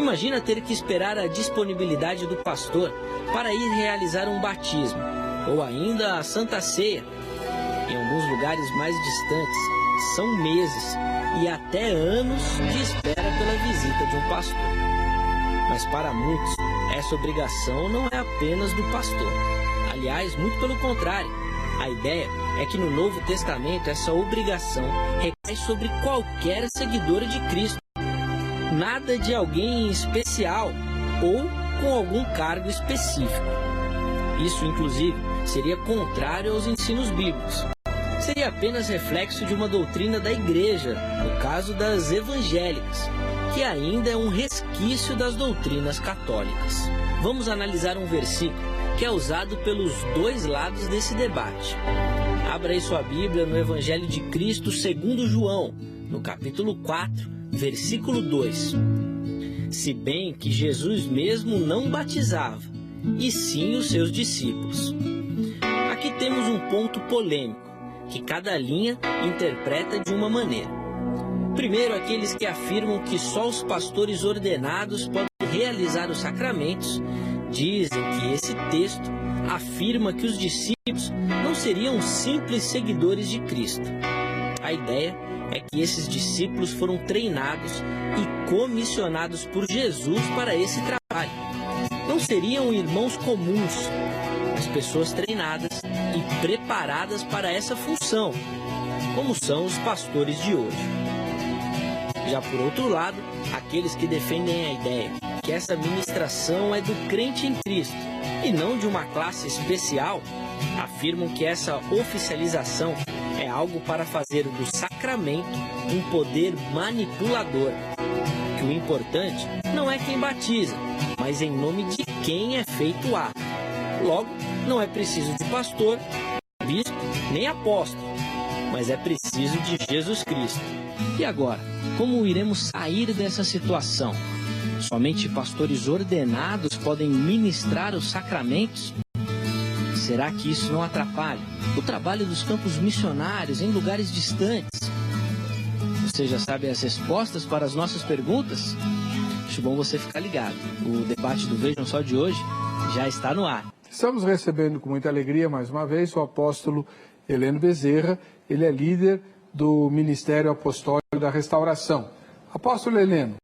Imagina ter que esperar a disponibilidade do pastor para ir realizar um batismo, ou ainda a Santa Ceia. Em alguns lugares mais distantes, são meses e até anos de espera pela visita de um pastor. Mas para muitos, essa obrigação não é apenas do pastor. Aliás, muito pelo contrário. A ideia é que no Novo Testamento essa obrigação recai sobre qualquer seguidor de Cristo. Nada de alguém especial ou com algum cargo específico. Isso, inclusive, seria contrário aos ensinos bíblicos. Seria apenas reflexo de uma doutrina da igreja, no caso das evangélicas, que ainda é um resquício das doutrinas católicas. Vamos analisar um versículo que é usado pelos dois lados desse debate. Abra aí sua Bíblia no Evangelho de Cristo segundo João, no capítulo 4, versículo 2. Se bem que Jesus mesmo não batizava, e sim os seus discípulos. Aqui temos um ponto polêmico, que cada linha interpreta de uma maneira. Primeiro, aqueles que afirmam que só os pastores ordenados podem realizar os sacramentos, dizem que esse texto afirma que os discípulos não seriam simples seguidores de Cristo. A ideia é que esses discípulos foram treinados e comissionados por Jesus para esse trabalho. Não seriam irmãos comuns, mas pessoas treinadas e preparadas para essa função, como são os pastores de hoje. Já por outro lado, aqueles que defendem a ideia que essa ministração é do crente em Cristo e não de uma classe especial, afirmam que essa oficialização é algo para fazer do sacramento um poder manipulador. Que o importante não é quem batiza, mas em nome de quem é feito o ato. Logo, não é preciso de pastor, bispo, nem apóstolo, mas é preciso de Jesus Cristo. E agora, como iremos sair dessa situação? Somente pastores ordenados podem ministrar os sacramentos? Será que isso não atrapalha o trabalho dos campos missionários em lugares distantes? Você já sabe as respostas para as nossas perguntas? Acho bom você ficar ligado. O debate do Vejam Só de hoje já está no ar. Estamos recebendo com muita alegria, mais uma vez, o apóstolo Heleno Bezerra. Ele é líder do Ministério Apostólico da Restauração. Apóstolo Heleno,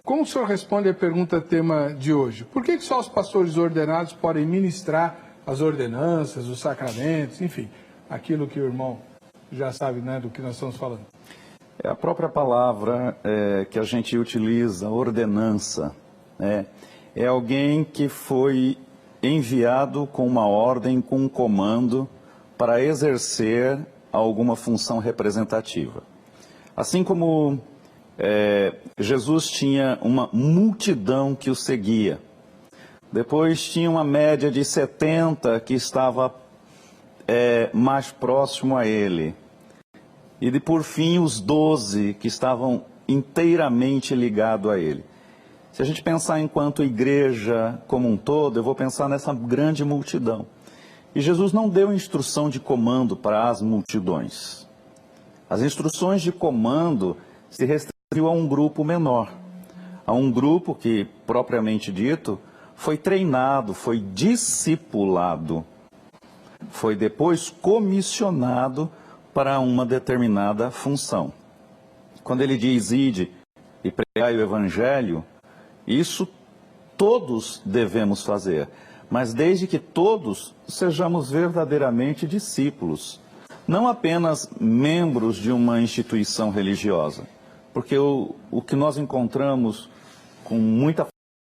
como o senhor responde à pergunta tema de hoje? Por que só os pastores ordenados podem ministrar as ordenanças, os sacramentos, enfim, aquilo que o irmão já sabe, né, do que nós estamos falando? É a própria palavra que a gente utiliza, ordenança, né? É alguém que foi enviado com uma ordem, com um comando para exercer alguma função representativa. Assim como Jesus tinha uma multidão que o seguia, depois tinha uma média de 70 que estava mais próximo a ele, e por fim os 12 que estavam inteiramente ligados a ele. Se a gente pensar enquanto igreja como um todo, eu vou pensar nessa grande multidão. E Jesus não deu instrução de comando para as multidões. As instruções de comando se restringiu a um grupo menor, a um grupo que, propriamente dito, foi treinado, foi discipulado, foi depois comissionado para uma determinada função. Quando ele diz ide e pregai o evangelho, isso todos devemos fazer, mas desde que todos sejamos verdadeiramente discípulos, não apenas membros de uma instituição religiosa, porque o que nós encontramos com muita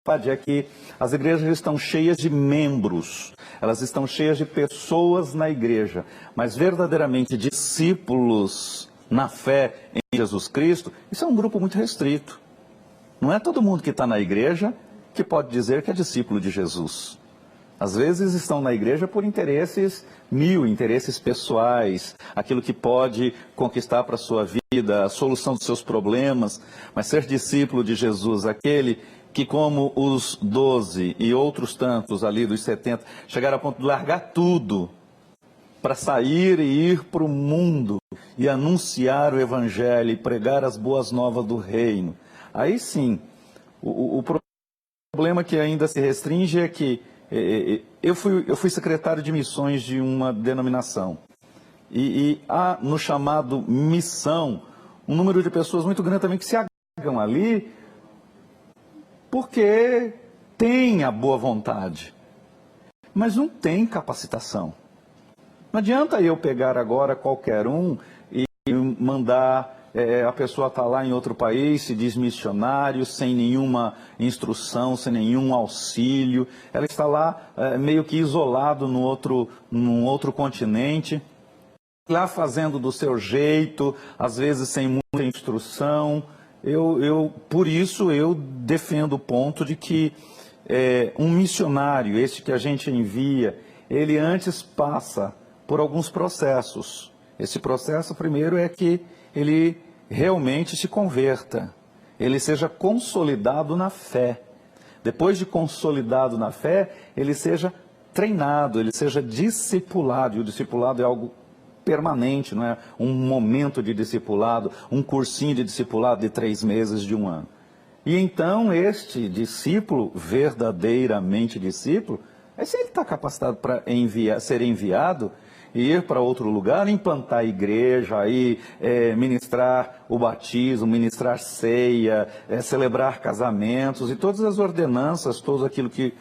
facilidade é que as igrejas estão cheias de membros, elas estão cheias de pessoas na igreja, mas verdadeiramente discípulos na fé em Jesus Cristo, isso é um grupo muito restrito. Não é todo mundo que está na igreja que pode dizer que é discípulo de Jesus. Às vezes estão na igreja por interesses interesses pessoais, aquilo que pode conquistar para a sua vida, a solução dos seus problemas, mas ser discípulo de Jesus, aquele que como os 12 e outros tantos ali dos 70, chegaram a ponto de largar tudo para sair e ir para o mundo e anunciar o evangelho e pregar as boas novas do reino. Aí sim, O problema que ainda se restringe é que eu fui secretário de missões de uma denominação. E há no chamado missão um número de pessoas muito grande também que se agregam ali porque tem a boa vontade, mas não tem capacitação. Não adianta eu pegar agora qualquer um e mandar a pessoa estar lá em outro país, se diz missionário, sem nenhuma instrução, sem nenhum auxílio. Ela está lá meio que isolado num outro continente, lá fazendo do seu jeito, às vezes sem muita instrução. Por isso eu defendo o ponto de que um missionário, esse que a gente envia, ele antes passa por alguns processos. Esse processo primeiro é que ele realmente se converta, ele seja consolidado na fé. Depois de consolidado na fé, ele seja treinado, ele seja discipulado. E o discipulado é algo permanente, não é um momento de discipulado, um cursinho de discipulado de 3 meses, de 1 ano. E então este discípulo, verdadeiramente discípulo, se ele está capacitado para ser enviado e ir para outro lugar, implantar a igreja, aí, ministrar o batismo, ministrar ceia, celebrar casamentos e todas as ordenanças, tudo aquilo que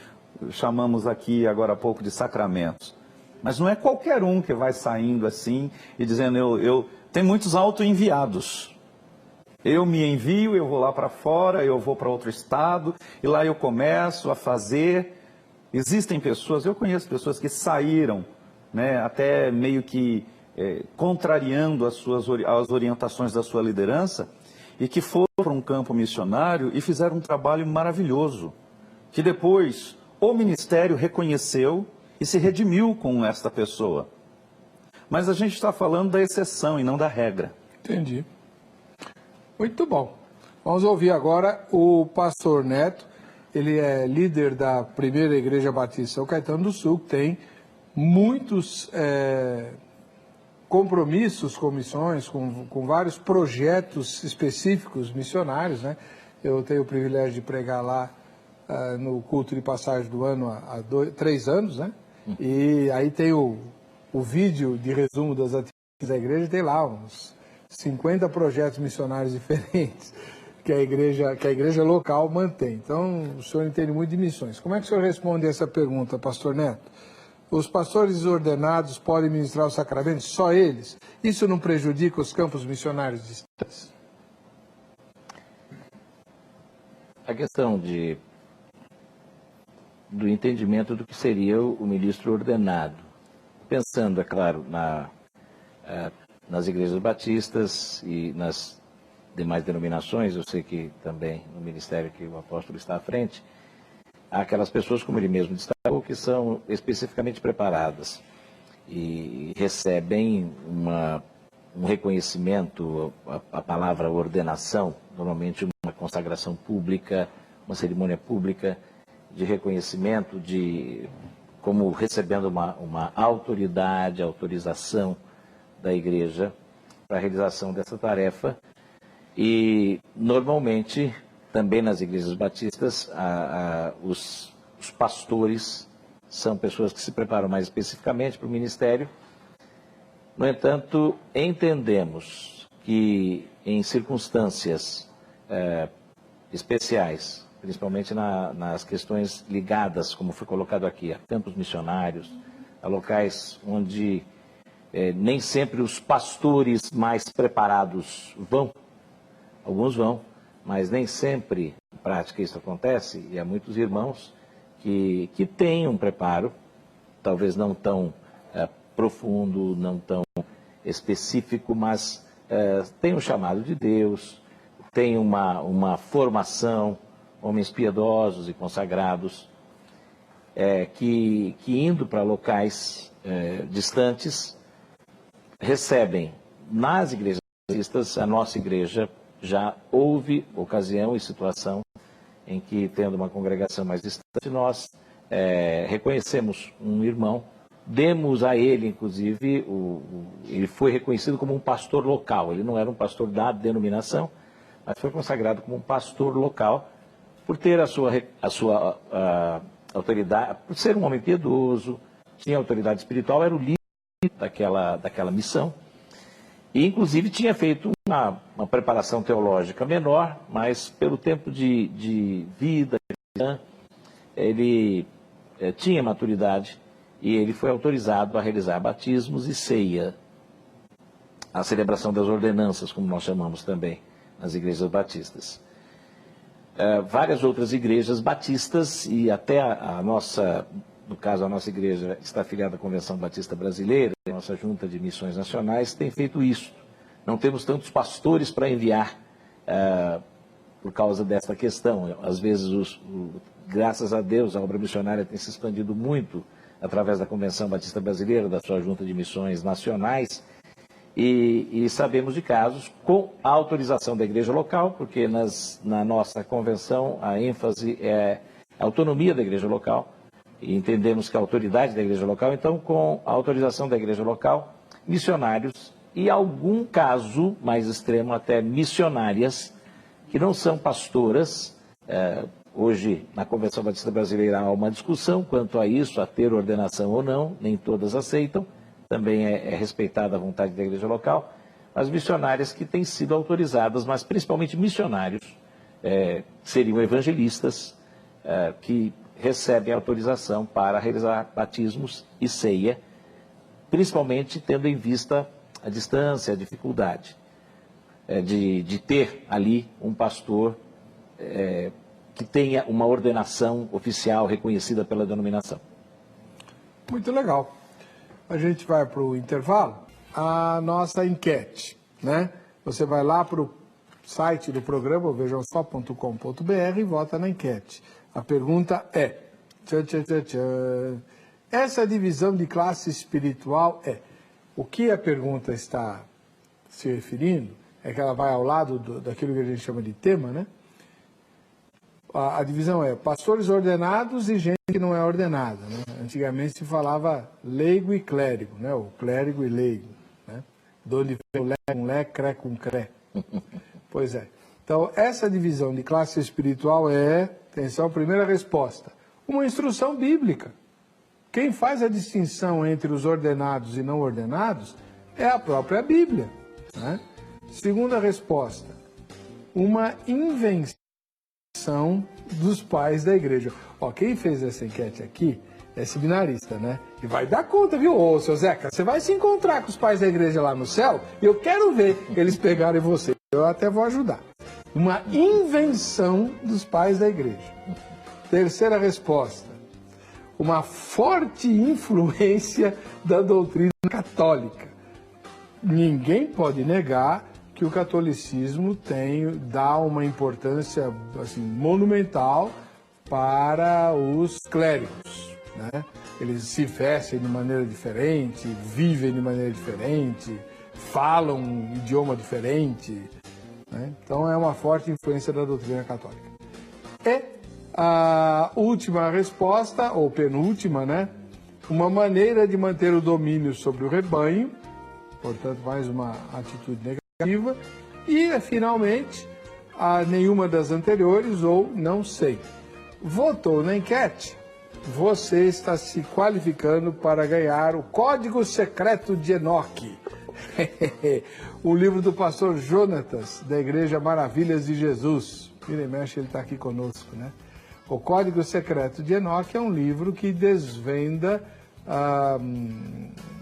chamamos aqui agora há pouco de sacramentos. Mas não é qualquer um que vai saindo assim e dizendo, tem muitos auto-enviados. Eu me envio, eu vou lá para fora, eu vou para outro estado, e lá eu começo a fazer. Existem pessoas, eu conheço pessoas que saíram, né, até meio que contrariando as orientações da sua liderança, e que foram para um campo missionário e fizeram um trabalho maravilhoso, que depois o ministério reconheceu e se redimiu com esta pessoa. Mas a gente está falando da exceção e não da regra. Entendi. Muito bom. Vamos ouvir agora o pastor Neto. Ele é líder da Primeira Igreja Batista São Caetano do Sul, que tem muitos compromissos com missões, com vários projetos específicos missionários, né? Eu tenho o privilégio de pregar lá no culto de passagem do ano há 3 anos, né? E aí tem o vídeo de resumo das atividades da igreja, tem lá uns 50 projetos missionários diferentes que a igreja local mantém. Então, o senhor entende muito de missões. Como é que o senhor responde essa pergunta, pastor Neto? Os pastores ordenados podem ministrar os sacramentos? Só eles? Isso não prejudica os campos missionários distantes? A questão do entendimento do que seria o ministro ordenado. Pensando, é claro, nas igrejas batistas e nas demais denominações, eu sei que também no ministério que o apóstolo está à frente, há aquelas pessoas, como ele mesmo destacou, que são especificamente preparadas e recebem um reconhecimento, a palavra ordenação, normalmente uma consagração pública, uma cerimônia pública de reconhecimento, como recebendo uma autoridade, autorização da igreja para a realização dessa tarefa. E, normalmente, também nas igrejas batistas, os pastores são pessoas que se preparam mais especificamente para o ministério. No entanto, entendemos que em circunstâncias especiais, principalmente nas questões ligadas, como foi colocado aqui, a campos missionários, a locais onde nem sempre os pastores mais preparados vão, alguns vão, mas nem sempre em prática isso acontece, e há muitos irmãos que têm um preparo, talvez não tão profundo, não tão específico, mas tem um chamado de Deus, tem uma formação, homens piedosos e consagrados, que indo para locais distantes, recebem nas igrejas batistas. A nossa igreja já houve ocasião e situação em que, tendo uma congregação mais distante, nós reconhecemos um irmão, demos a ele, inclusive, ele foi reconhecido como um pastor local. Ele não era um pastor da denominação, mas foi consagrado como um pastor local, por ter a sua autoridade, por ser um homem piedoso, tinha autoridade espiritual, era o líder daquela missão. E, inclusive, tinha feito uma preparação teológica menor, mas pelo tempo de vida, ele tinha maturidade e ele foi autorizado a realizar batismos e ceia, a celebração das ordenanças, como nós chamamos também nas igrejas batistas. Várias outras igrejas batistas e até no caso a nossa igreja está afiliada à Convenção Batista Brasileira, a nossa junta de missões nacionais tem feito isso. Não temos tantos pastores para enviar por causa dessa questão. Às vezes, graças a Deus, a obra missionária tem se expandido muito através da Convenção Batista Brasileira, da sua junta de missões nacionais, e sabemos de casos com a autorização da igreja local, porque na nossa convenção a ênfase é a autonomia da igreja local, e entendemos que a autoridade da igreja local, então com a autorização da igreja local, missionários e algum caso mais extremo até missionárias, que não são pastoras. Hoje na Convenção Batista Brasileira há uma discussão quanto a isso, a ter ordenação ou não, nem todas aceitam. Também é respeitada a vontade da igreja local, as missionárias que têm sido autorizadas, mas principalmente missionários, seriam evangelistas, que recebem autorização para realizar batismos e ceia, principalmente tendo em vista a distância, a dificuldade de ter ali um pastor que tenha uma ordenação oficial reconhecida pela denominação. Muito legal. A gente vai para o intervalo, a nossa enquete, né? Você vai lá para o site do programa, vejamsó.com.br, e vota na enquete. A pergunta é, essa divisão de classe espiritual o que a pergunta está se referindo, é que ela vai ao lado daquilo que a gente chama de tema, né? A divisão é pastores ordenados e gente que não é ordenada, né? Antigamente se falava leigo e clérigo, né? O clérigo e leigo, né? De onde vem o lé com lé, cré com cré. Pois é. Então, essa divisão de classe espiritual atenção, primeira resposta, uma instrução bíblica. Quem faz a distinção entre os ordenados e não ordenados é a própria Bíblia, né? Segunda resposta, uma invenção dos pais da igreja. Quem fez essa enquete aqui é seminarista, né? E vai dar conta, viu? Ô, seu Zeca, você vai se encontrar com os pais da igreja lá no céu e eu quero ver eles pegarem você. Eu até vou ajudar. Uma invenção dos pais da igreja. Terceira resposta, uma forte influência da doutrina católica. Ninguém pode negar que o catolicismo dá uma importância assim, monumental para os clérigos, né? Eles se vestem de maneira diferente, vivem de maneira diferente, falam um idioma diferente, né? Então é uma forte influência da doutrina católica. E a última resposta, ou penúltima, né? Uma maneira de manter o domínio sobre o rebanho, portanto mais uma atitude negativa. E, finalmente, nenhuma das anteriores ou não sei. Votou na enquete? Você está se qualificando para ganhar o Código Secreto de Enoque. O livro do pastor Jonatas, da Igreja Maravilhas de Jesus. Vira e mexe, ele está aqui conosco, né? O Código Secreto de Enoque é um livro que desvenda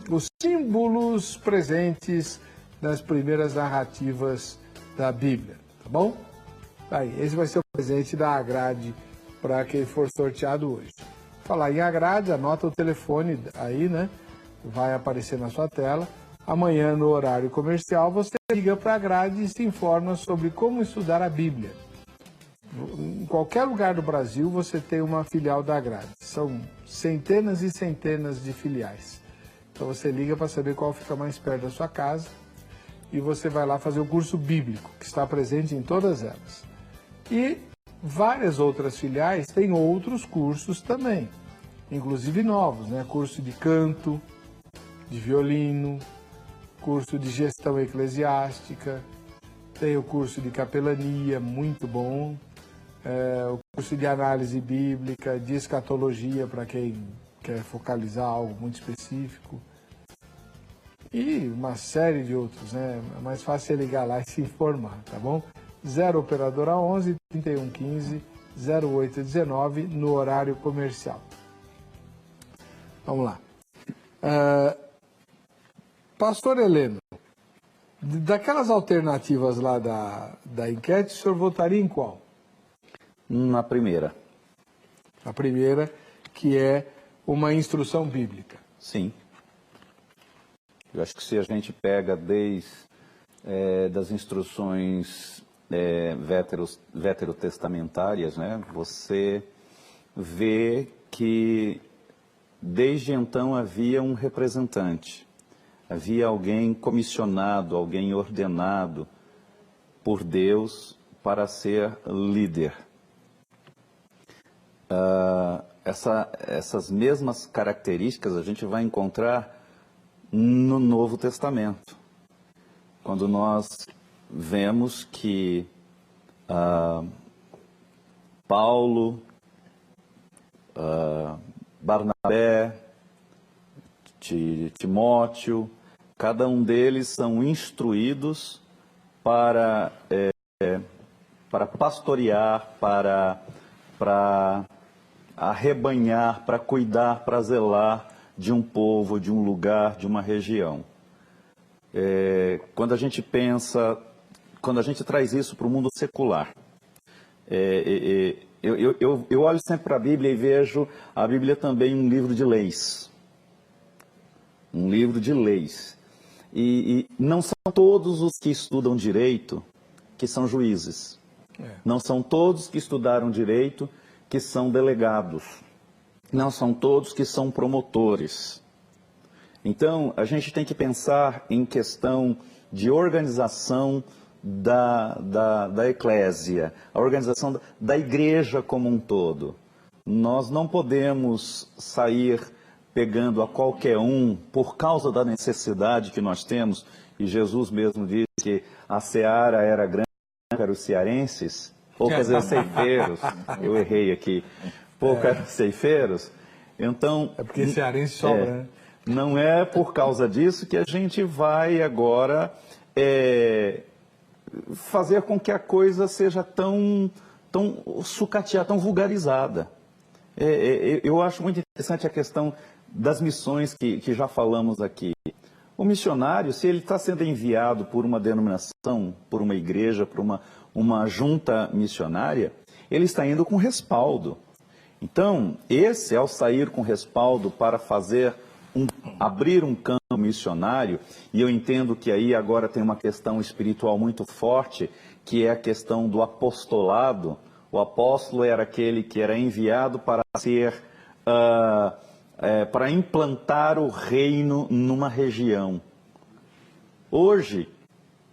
os símbolos presentes nas primeiras narrativas da Bíblia, tá bom? Aí, esse vai ser o presente da Agrade para quem for sorteado hoje. Falar em Agrade, anota o telefone aí, né? Vai aparecer na sua tela. Amanhã, no horário comercial, você liga para a Agrade e se informa sobre como estudar a Bíblia. Em qualquer lugar do Brasil, você tem uma filial da Agrade. São centenas e centenas de filiais. Então, você liga para saber qual fica mais perto da sua casa e você vai lá fazer o curso bíblico, que está presente em todas elas. E várias outras filiais têm outros cursos também, inclusive novos, né? Curso de canto, de violino, curso de gestão eclesiástica, tem o curso de capelania, muito bom, o curso de análise bíblica, de escatologia, para quem quer focalizar algo muito específico. E uma série de outros, né? É mais fácil é ligar lá e se informar, tá bom? 0 operadora 11 3115 0819 no horário comercial. Vamos lá. Pastor Heleno, daquelas alternativas lá da enquete, o senhor votaria em qual? Na primeira. A primeira, que é uma instrução bíblica. Sim. Eu acho que se a gente pega desde das instruções veterotestamentárias, né, você vê que desde então havia um representante, havia alguém comissionado, alguém ordenado por Deus para ser líder. Essas mesmas características a gente vai encontrar no Novo Testamento, quando nós vemos que Paulo, Barnabé, Timóteo, cada um deles são instruídos para pastorear, para arrebanhar, para cuidar, para zelar de um povo, de um lugar, de uma região. Quando a gente traz isso para o mundo secular, eu olho sempre para a Bíblia e vejo a Bíblia também um livro de leis. Um livro de leis. E não são todos os que estudam direito que são juízes. Não são todos que estudaram direito que são delegados. Não são todos que são promotores. Então, a gente tem que pensar em questão de organização da eclésia, a organização da igreja como um todo. Nós não podemos sair pegando a qualquer um por causa da necessidade que nós temos, e Jesus mesmo disse que a seara era grande para os cearenses, poucas as ceifeiros, eu errei aqui, poucas ceifeiros. Então, é porque cearense sobra, né? Não é por causa disso que a gente vai agora fazer com que a coisa seja tão sucateada, tão vulgarizada. Eu acho muito interessante a questão das missões que já falamos aqui. O missionário, se ele está sendo enviado por uma denominação, por uma igreja, por uma junta missionária, ele está indo com respaldo. Então, esse, ao sair com respaldo para abrir um campo missionário, e eu entendo que aí agora tem uma questão espiritual muito forte, que é a questão do apostolado. O apóstolo era aquele que era enviado para para implantar o reino numa região. Hoje,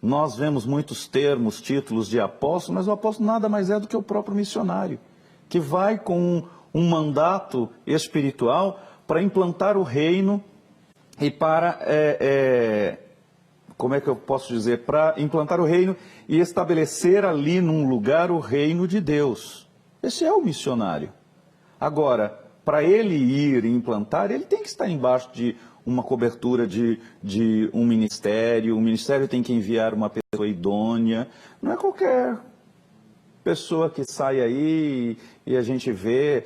nós vemos muitos termos, títulos de apóstolo, mas o apóstolo nada mais é do que o próprio missionário, que vai com um mandato espiritual para implantar o reino e para, como é que eu posso dizer, para implantar o reino e estabelecer ali num lugar o reino de Deus. Esse é o missionário. Agora, para ele ir e implantar, ele tem que estar embaixo de uma cobertura de um ministério, o ministério tem que enviar uma pessoa idônea, não é qualquer pessoa que sai aí e a gente vê,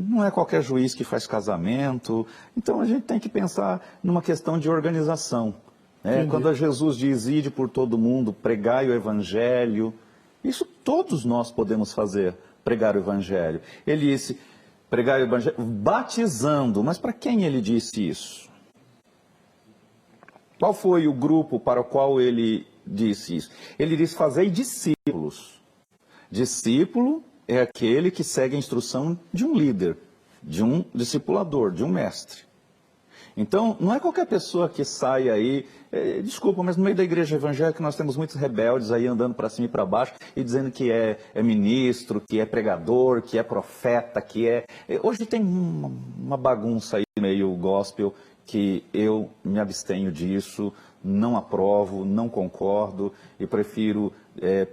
não é qualquer juiz que faz casamento. Então a gente tem que pensar numa questão de organização. Quando Jesus diz, ide por todo mundo, pregai o evangelho, isso todos nós podemos fazer, pregar o evangelho. Ele disse, pregai o evangelho, batizando, mas para quem ele disse isso? Qual foi o grupo para o qual ele disse isso? Ele disse, fazei discípulos. Discípulo é aquele que segue a instrução de um líder, de um discipulador, de um mestre. Então, não é qualquer pessoa que sai aí, desculpa, mas no meio da igreja evangélica nós temos muitos rebeldes aí andando para cima e para baixo e dizendo que é ministro, que é pregador, que é profeta, que é... Hoje tem uma bagunça aí meio gospel que eu me abstenho disso, não aprovo, não concordo e prefiro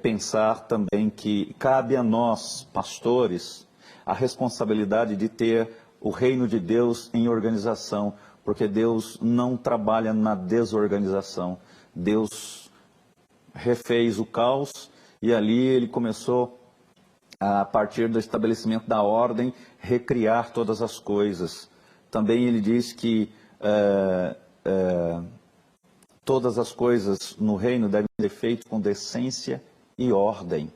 pensar também que cabe a nós, pastores, a responsabilidade de ter o reino de Deus em organização, porque Deus não trabalha na desorganização. Deus refez o caos e ali ele começou, a partir do estabelecimento da ordem, recriar todas as coisas. Também ele diz que todas as coisas no reino devem ser feitas com decência e ordem.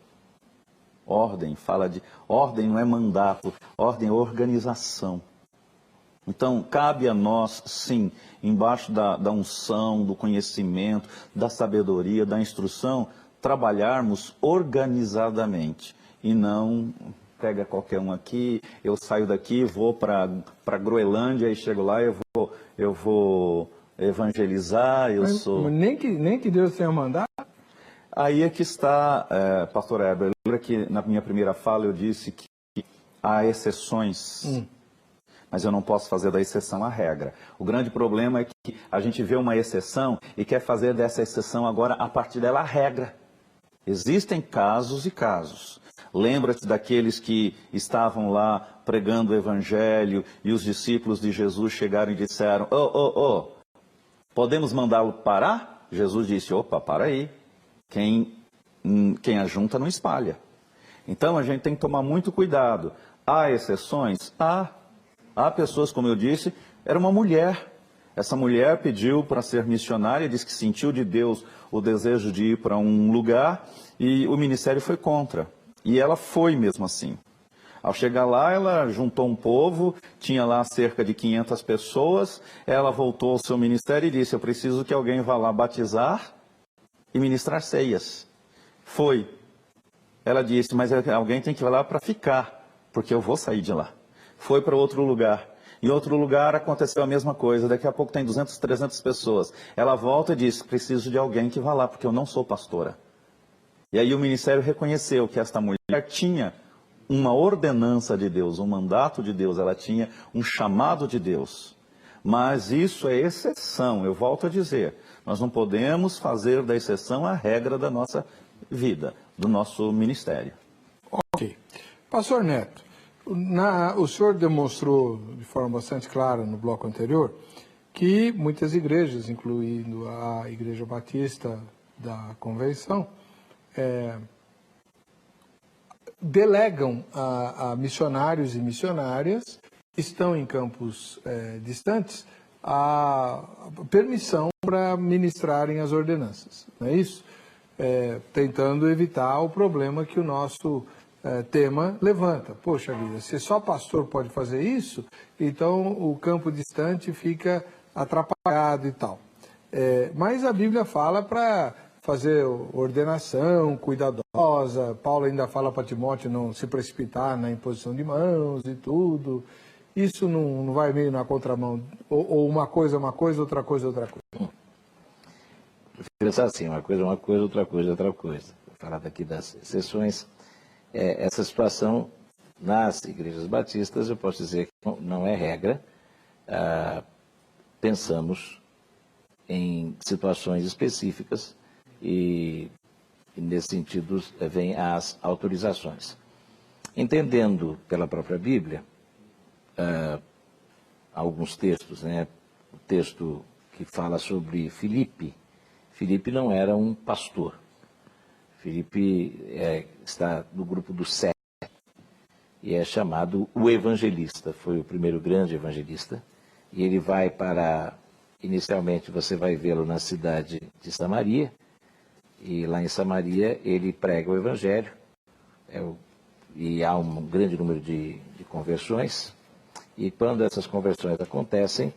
Ordem, fala de... Ordem não é mandato, ordem é organização. Então, cabe a nós, sim, embaixo da unção, do conhecimento, da sabedoria, da instrução, trabalharmos organizadamente. E não pega qualquer um aqui, eu saio daqui, vou para Groenlândia e chego lá, eu vou evangelizar, Nem que Deus tenha mandado? Aí é que está, pastor Heber, lembra que na minha primeira fala eu disse que há exceções, mas eu não posso fazer da exceção a regra. O grande problema é que a gente vê uma exceção e quer fazer dessa exceção agora, a partir dela, a regra. Existem casos e casos. Lembra-te daqueles que estavam lá pregando o evangelho e os discípulos de Jesus chegaram e disseram, podemos mandá-lo parar? Jesus disse, opa, para aí. Quem ajunta não espalha. Então a gente tem que tomar muito cuidado. Há exceções? Há pessoas, como eu disse, era uma mulher. Essa mulher pediu para ser missionária, disse que sentiu de Deus o desejo de ir para um lugar e o ministério foi contra. E ela foi mesmo assim. Ao chegar lá, ela juntou um povo, tinha lá cerca de 500 pessoas, ela voltou ao seu ministério e disse, eu preciso que alguém vá lá batizar e ministrar ceias. Foi. Ela disse, mas alguém tem que ir lá para ficar, porque eu vou sair de lá. Foi para outro lugar. Em outro lugar aconteceu a mesma coisa, daqui a pouco tem 200, 300 pessoas. Ela volta e diz, preciso de alguém que vá lá, porque eu não sou pastora. E aí o ministério reconheceu que esta mulher tinha uma ordenança de Deus, um mandato de Deus, ela tinha um chamado de Deus. Mas isso é exceção, eu volto a dizer. Nós não podemos fazer da exceção a regra da nossa vida, do nosso ministério. Ok. Pastor Neto, o senhor demonstrou de forma bastante clara no bloco anterior que muitas igrejas, incluindo a Igreja Batista da Convenção, delegam a missionários e missionárias que estão em campos distantes a permissão para ministrarem as ordenanças, não é isso? Tentando evitar o problema que o nosso tema levanta. Poxa vida, se só pastor pode fazer isso, então o campo distante fica atrapalhado e tal. Mas a Bíblia fala para fazer ordenação cuidadosa. Paulo ainda fala para Timóteo não se precipitar na imposição de mãos e tudo. Isso não vai meio na contramão? Ou uma coisa, outra coisa, outra coisa? Eu pensar assim, uma coisa, outra coisa, outra coisa. Vou falar daqui das exceções. Essa situação nas igrejas batistas, eu posso dizer que não é regra. Pensamos em situações específicas e nesse sentido vem as autorizações. Entendendo pela própria Bíblia, alguns textos, né? O texto que fala sobre Filipe. Filipe não era um pastor. Filipe está no grupo dos 7 e é chamado o evangelista. Foi o primeiro grande evangelista. E ele vai inicialmente você vai vê-lo na cidade de Samaria. E lá em Samaria ele prega o evangelho. E há um grande número de conversões. E quando essas conversões acontecem,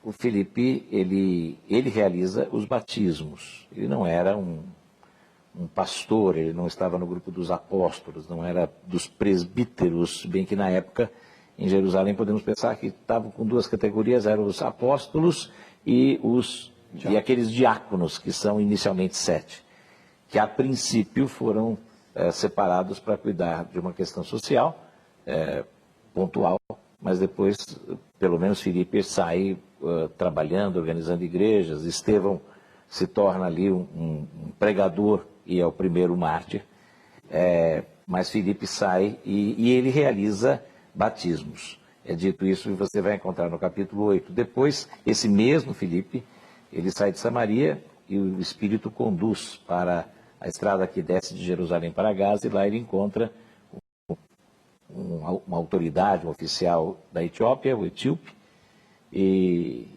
o Filipe, ele realiza os batismos. Ele não era um pastor, ele não estava no grupo dos apóstolos, não era dos presbíteros, bem que na época, em Jerusalém, podemos pensar que estavam com duas categorias, eram os apóstolos e aqueles diáconos, que são inicialmente 7, que a princípio foram separados para cuidar de uma questão social, pontual, mas depois, pelo menos, Filipe sai trabalhando, organizando igrejas. Estevão se torna ali um pregador e é o primeiro mártir, mas Filipe sai e ele realiza batismos. É dito isso e você vai encontrar no capítulo 8. Depois, esse mesmo Filipe, ele sai de Samaria e o Espírito conduz para a estrada que desce de Jerusalém para Gaza, e lá ele encontra uma autoridade, um oficial da Etiópia, o etíope, e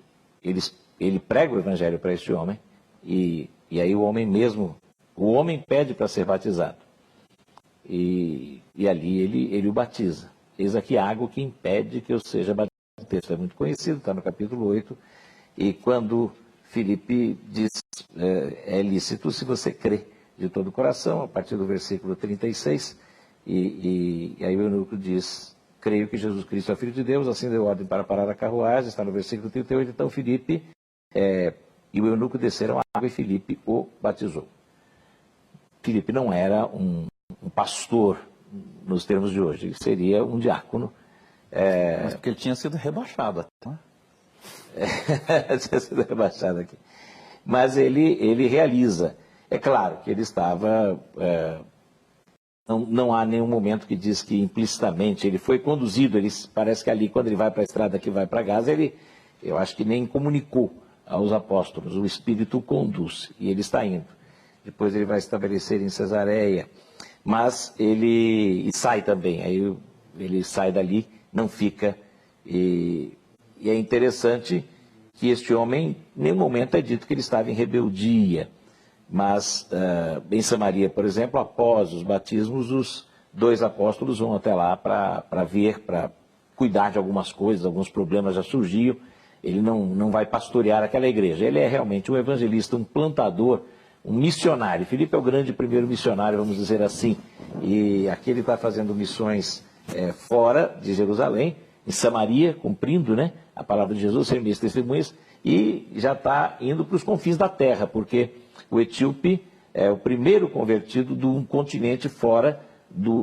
ele prega o evangelho para este homem, e aí o homem pede para ser batizado, e ali ele o batiza. Eis aqui água que impede que eu seja batizado. O texto é muito conhecido, está no capítulo 8, e quando Filipe diz, é lícito se você crê de todo o coração, a partir do versículo 36, e aí o eunuco diz, creio que Jesus Cristo é Filho de Deus, assim deu ordem para parar a carruagem, está no versículo 38, então Filipe e o eunuco desceram a água e Filipe o batizou. Filipe não era um pastor, nos termos de hoje, ele seria um diácono. Mas porque ele tinha sido rebaixado, né? Tinha sido rebaixado aqui. Mas ele realiza. É claro que ele estava... Não há nenhum momento que diz que implicitamente ele foi conduzido, parece que ali, quando ele vai para a estrada que vai para Gaza, eu acho que nem comunicou aos apóstolos, o Espírito o conduz, e ele está indo. Depois ele vai estabelecer em Cesareia, mas ele sai também, aí ele sai dali, não fica, e é interessante que este homem, em nenhum momento é dito que ele estava em rebeldia, mas em Samaria, por exemplo, após os batismos, os dois apóstolos vão até lá para cuidar de algumas coisas, alguns problemas já surgiam. Ele não vai pastorear aquela igreja, ele é realmente um evangelista, um plantador, um missionário. Filipe é o grande primeiro missionário, vamos dizer assim, e aqui ele está fazendo missões fora de Jerusalém, em Samaria, cumprindo, né, a palavra de Jesus, ser minhas testemunhas, e já está indo para os confins da terra, porque o etíope é o primeiro convertido de um continente fora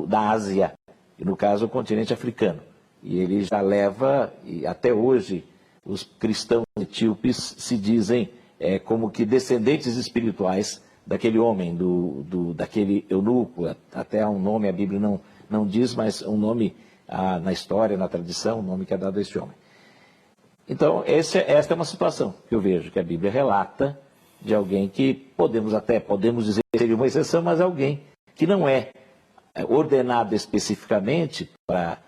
da Ásia, e no caso o continente africano. E ele já leva, e até hoje, os cristãos etíopes se dizem como que descendentes espirituais daquele homem, daquele eunuco, até um nome, a Bíblia não diz, mas um nome na história, na tradição, o nome que é dado a este homem. Então, esta é uma situação que eu vejo, que a Bíblia relata de alguém que podemos dizer que seria uma exceção, mas alguém que não é ordenado especificamente para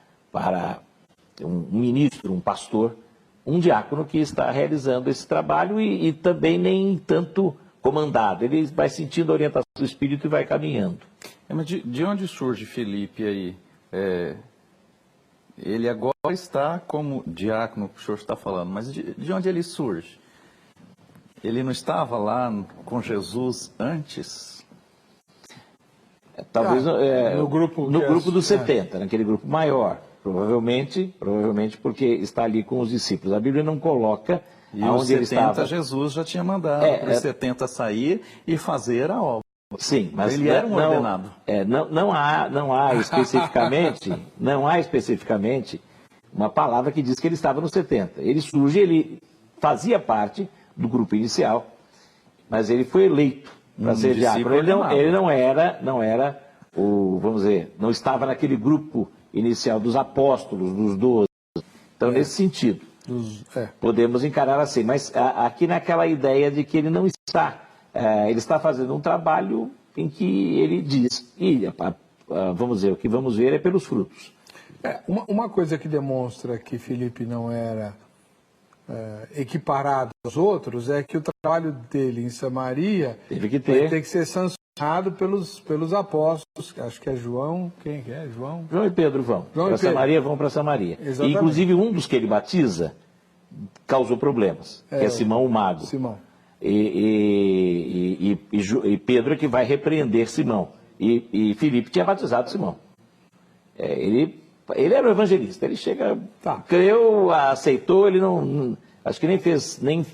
um ministro, um pastor, um diácono que está realizando esse trabalho e também nem tanto comandado. Ele vai sentindo a orientação do Espírito e vai caminhando. Mas de onde surge Filipe aí? Ele agora está como diácono, que o senhor está falando, mas de onde ele surge? Ele não estava lá com Jesus antes? Talvez no grupo dos 70, naquele grupo maior. Provavelmente porque está ali com os discípulos. A Bíblia não coloca e aonde os ele 70 estava. Jesus já tinha mandado para os 70 sair e fazer a obra. Sim, mas ele era um ordenado. Não há especificamente uma palavra que diz que ele estava nos 70. Ele fazia parte do grupo inicial, mas ele foi eleito para ser diácono. Ele não era vamos dizer, não estava naquele grupo inicial dos apóstolos, dos 12. Então, nesse sentido, podemos encarar assim. Mas aqui naquela ideia de que ele não está, ele está fazendo um trabalho em que ele diz, vamos dizer, o que vamos ver é pelos frutos. Uma coisa que demonstra que Filipe não era equiparado aos outros é que o trabalho dele em Samaria vai ter que ser sancionado pelos apóstolos, acho que é João, quem que é? João e Pedro vão para Samaria. E, inclusive, um dos que ele batiza causou problemas, que é Simão o Mago. Simão. E Pedro é que vai repreender Simão. E Filipe tinha batizado Simão. Ele era o evangelista, ele chega, creu, aceitou, ele acho que nem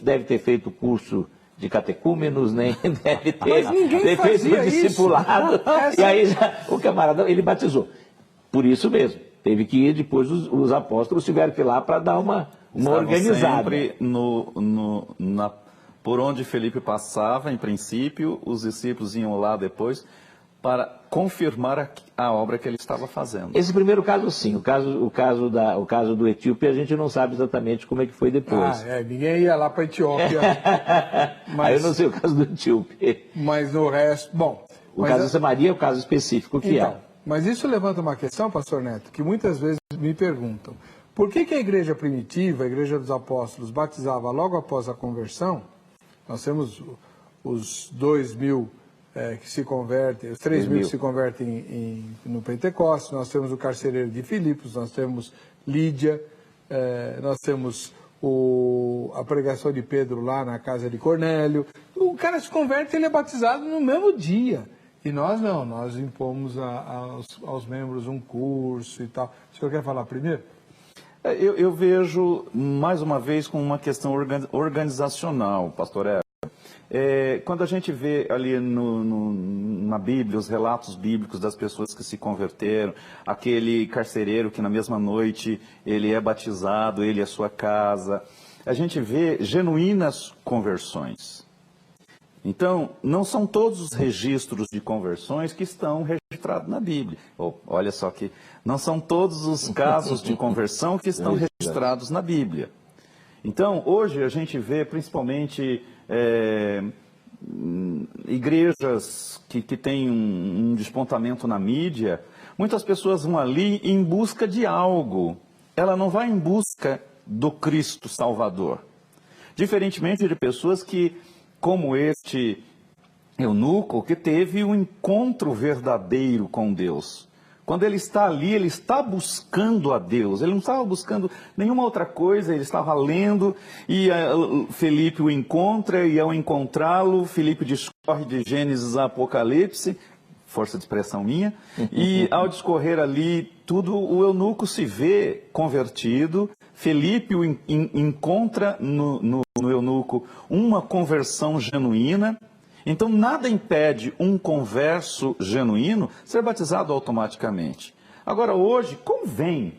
deve ter feito curso de catecúmenos, nem deve ter feito discipulado. E aí o camarada, ele batizou. Por isso mesmo, teve que ir depois, os apóstolos tiveram que ir lá para dar uma organizada. Sempre na por onde Felipe passava, em princípio, os discípulos iam lá depois para confirmar a obra que ele estava fazendo. Esse primeiro caso, sim. O caso do Etíope, a gente não sabe exatamente como é que foi depois. Ninguém ia lá para a Etiópia. Aí eu não sei o caso do Etíope. Mas no resto, bom... O caso de Samaria é o caso específico que é. Mas isso levanta uma questão, pastor Neto, que muitas vezes me perguntam. Por que a igreja primitiva, a igreja dos apóstolos, batizava logo após a conversão? Nós temos os 2.000 que se convertem, os 3.000 que se convertem no Pentecostes, nós temos o carcereiro de Filipos, nós temos Lídia, nós temos a pregação de Pedro lá na casa de Cornélio. O cara se converte e ele é batizado no mesmo dia. E nós não, nós impomos aos membros um curso e tal. O senhor quer falar primeiro? Eu vejo, mais uma vez, com uma questão organizacional, pastor Hélio. Quando a gente vê ali na Bíblia, os relatos bíblicos das pessoas que se converteram, aquele carcereiro que na mesma noite ele é batizado, ele e a sua casa, a gente vê genuínas conversões. Então, não são todos os registros de conversões que estão registrados na Bíblia. Olha só que não são todos os casos de conversão que estão registrados na Bíblia. Então, hoje a gente vê principalmente igrejas que têm um despontamento na mídia. Muitas pessoas vão ali em busca de algo. Ela não vai em busca do Cristo Salvador. Diferentemente de pessoas que, como este eunuco, que teve um encontro verdadeiro com Deus. Quando ele está ali, ele está buscando a Deus. Ele não estava buscando nenhuma outra coisa, ele estava lendo e Felipe o encontra, e ao encontrá-lo, Felipe discorre de Gênesis a Apocalipse, força de expressão minha, e ao discorrer ali tudo, o eunuco se vê convertido. Felipe o encontra no eunuco uma conversão genuína. Então, nada impede um converso genuíno ser batizado automaticamente. Agora, hoje, convém,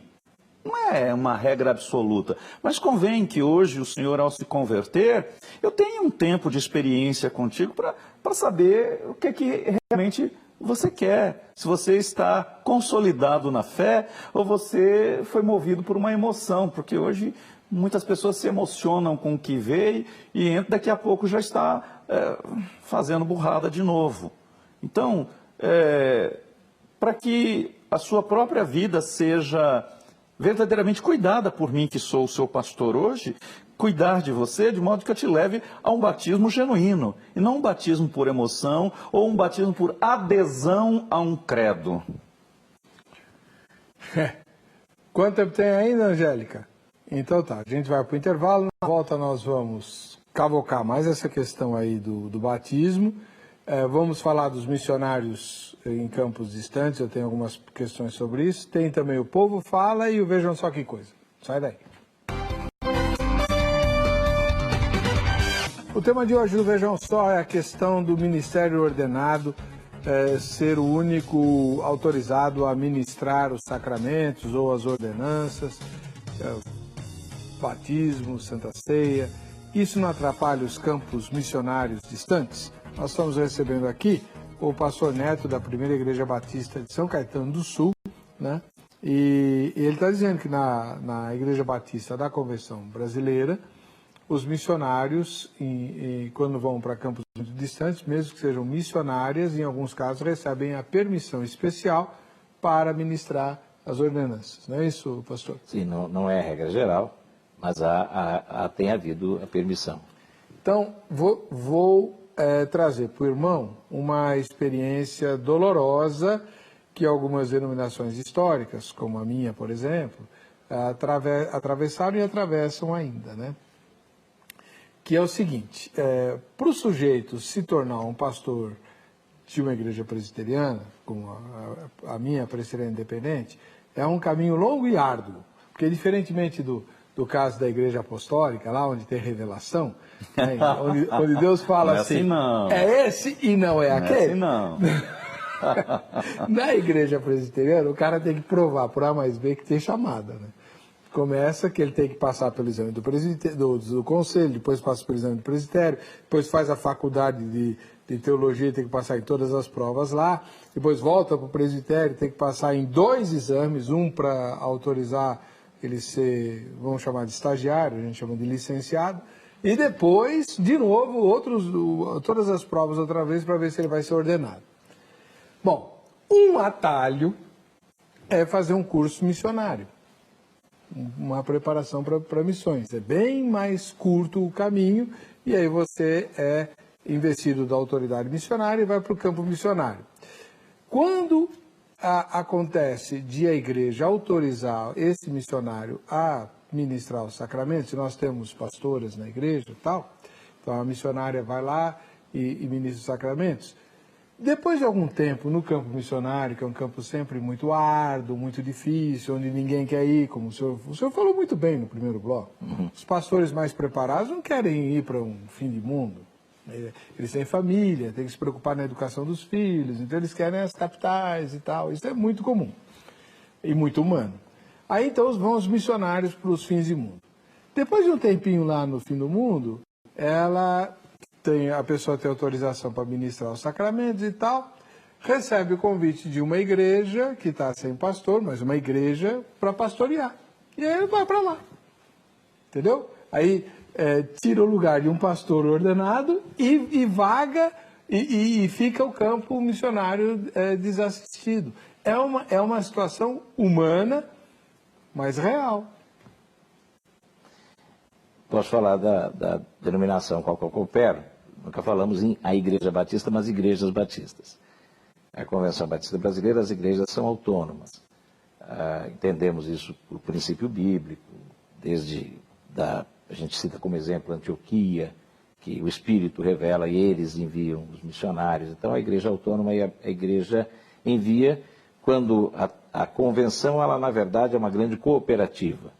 não é uma regra absoluta, mas convém que hoje o senhor, ao se converter, eu tenha um tempo de experiência contigo para saber o que realmente você quer. Se você está consolidado na fé ou você foi movido por uma emoção, porque hoje muitas pessoas se emocionam com o que vê e daqui a pouco já está fazendo burrada de novo. Então, para que a sua própria vida seja verdadeiramente cuidada por mim, que sou o seu pastor hoje, cuidar de você de modo que eu te leve a um batismo genuíno, e não um batismo por emoção ou um batismo por adesão a um credo. Quanto tempo tem ainda, Angélica? Então tá, a gente vai para o intervalo, na volta nós vamos cavocar mais essa questão aí do batismo, vamos falar dos missionários em campos distantes, eu tenho algumas questões sobre isso, tem também o Povo Fala e o Vejam Só Que Coisa. Sai daí. O tema de hoje do Vejam Só é a questão do ministério ordenado ser o único autorizado a ministrar os sacramentos ou as ordenanças, batismo, Santa Ceia. Isso não atrapalha os campos missionários distantes? Nós estamos recebendo aqui o pastor Neto da Primeira Igreja Batista de São Caetano do Sul, né? E ele está dizendo que na Igreja Batista da Convenção Brasileira, os missionários, quando vão para campos muito distantes, mesmo que sejam missionárias, em alguns casos recebem a permissão especial para ministrar as ordenanças. Não é isso, pastor? Sim, não é a regra geral, mas tem havido a permissão. Então, vou trazer para o irmão uma experiência dolorosa que algumas denominações históricas, como a minha, por exemplo, atravessaram e atravessam ainda, né? Que é o seguinte, para o sujeito se tornar um pastor de uma igreja presbiteriana, como a minha presbiteriana independente, é um caminho longo e árduo, porque diferentemente do caso da igreja apostólica, lá onde tem revelação, né, onde Deus fala não assim, não. É esse e não é aquele. Não. Na igreja presbiteriana, o cara tem que provar por A mais B que tem chamada, né? Começa que ele tem que passar pelo exame do conselho, depois passa pelo exame do presbitério, depois faz a faculdade de teologia, tem que passar em todas as provas lá, depois volta para o presbitério, tem que passar em 2 exames, um para autorizar ele ser, vamos chamar de estagiário, a gente chama de licenciado, e depois, de novo, todas as provas outra vez para ver se ele vai ser ordenado. Bom, um atalho é fazer um curso missionário, uma preparação para missões. É bem mais curto o caminho e aí você é investido da autoridade missionária e vai para o campo missionário. Quando acontece de a igreja autorizar esse missionário a ministrar os sacramentos, nós temos pastoras na igreja e tal, então a missionária vai lá e ministra os sacramentos. Depois de algum tempo no campo missionário, que é um campo sempre muito árduo, muito difícil, onde ninguém quer ir, como o senhor falou muito bem no primeiro bloco, os pastores mais preparados não querem ir para um fim de mundo. Eles têm família, têm que se preocupar na educação dos filhos, então eles querem as capitais e tal. Isso é muito comum e muito humano. Aí então vão os missionários para os fins de mundo. Depois de um tempinho lá no fim do mundo, a pessoa tem autorização para ministrar os sacramentos e tal, recebe o convite de uma igreja que está sem pastor, mas uma igreja para pastorear. E aí ele vai para lá. Entendeu? Aí tira o lugar de um pastor ordenado e vaga e fica o campo missionário desassistido. É uma situação humana, mas real. Posso falar da denominação com a qual eu coopero? Nunca falamos em a Igreja Batista, mas igrejas batistas. A Convenção Batista Brasileira, as igrejas são autônomas. Entendemos isso por princípio bíblico, a gente cita como exemplo Antioquia, que o Espírito revela e eles enviam os missionários. Então a igreja autônoma e a igreja envia quando a convenção, ela na verdade é uma grande cooperativa.